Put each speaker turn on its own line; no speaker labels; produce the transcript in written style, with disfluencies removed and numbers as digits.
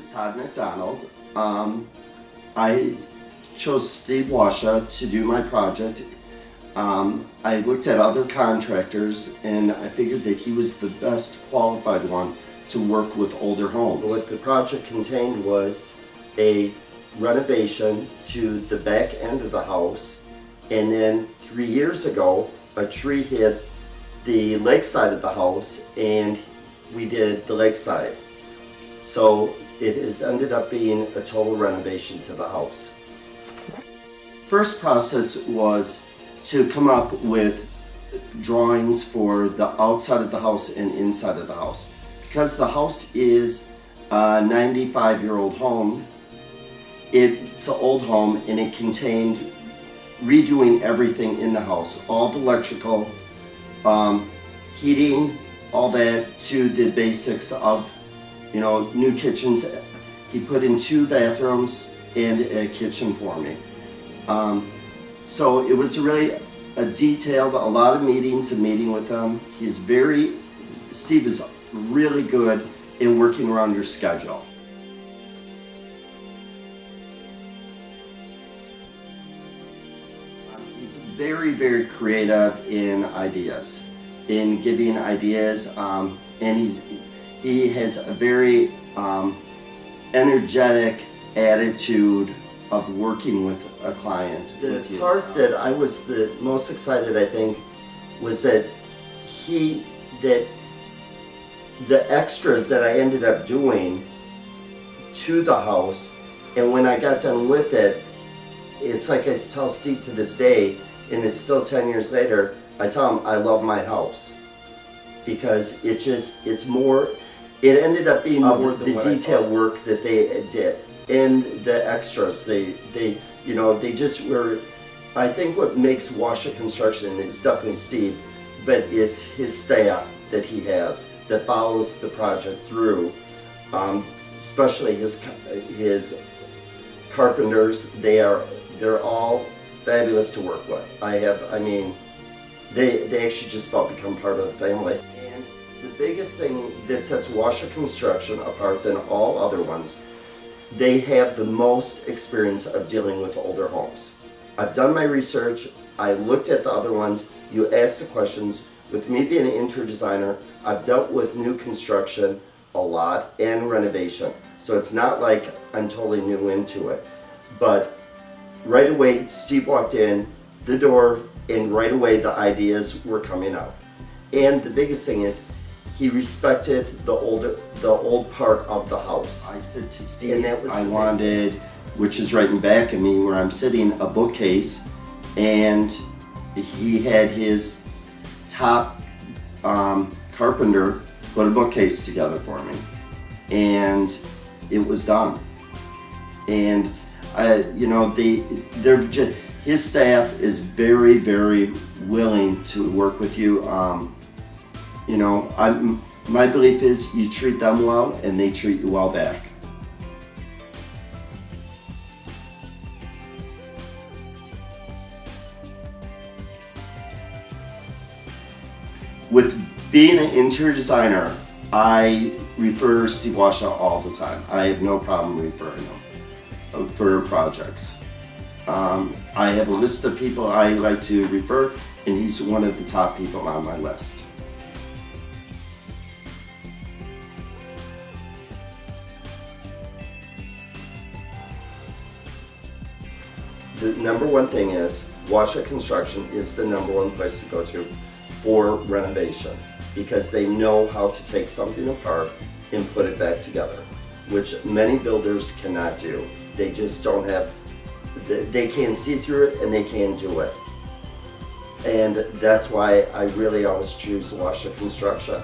is Todd McDonald. I chose Steve Washa to do my project. I looked at other contractors and I figured that he was the best qualified one to work with older homes. What the project contained was a renovation to the back end of the house, and then 3 years ago a tree hit the lake side of the house and we did the lake side. So it has ended up being a total renovation to the house. First process was to come up with drawings for the outside of the house and inside of the house. Because the house is a 95-year-old home, it's an old home and it contained redoing everything in the house. All the electrical, heating, all that, to the basics of, new kitchens. He put in 2 bathrooms and a kitchen for me. So it was really a detailed, a lot of meetings and meeting with him. Steve is really good in working around your schedule. He's very, very creative in ideas, in giving ideas, and he has a very energetic attitude of working with a client. The part that I was the most excited, I think, was that the extras that I ended up doing to the house, and when I got done with it, it's like I tell Steve to this day, and it's still 10 years later, I tell him I love my house. Because it ended up being more the detail work that they did. And the extras, they just were, I think what makes Washa Construction is definitely Steve, but it's his staff that he has that follows the project through, especially his carpenters. They're all fabulous to work with. They actually just about become part of the family. And the biggest thing that sets Washa Construction apart than all other ones, they have the most experience of dealing with older homes. I've done my research, I looked at the other ones, you asked the questions. With me being an interior designer, I've dealt with new construction a lot and renovation. So it's not like I'm totally new into it. But right away, Steve walked in the door and right away the ideas were coming out. And the biggest thing is, he respected the old part of the house. I said to Steve, and that was I wanted, which is right in back of me where I'm sitting, a bookcase, and he had his top carpenter put a bookcase together for me, and it was done. And his staff is very, very willing to work with you. My belief is you treat them well and they treat you well back. With being an interior designer, I refer Steve Washa all the time. I have no problem referring him for projects. I have a list of people I like to refer, and he's one of the top people on my list. The number one thing is, Washa Construction is the number one place to go to for renovation, because they know how to take something apart and put it back together, which many builders cannot do. They just don't have, they can't see through it and they can't do it. And that's why I really always choose Washa Construction.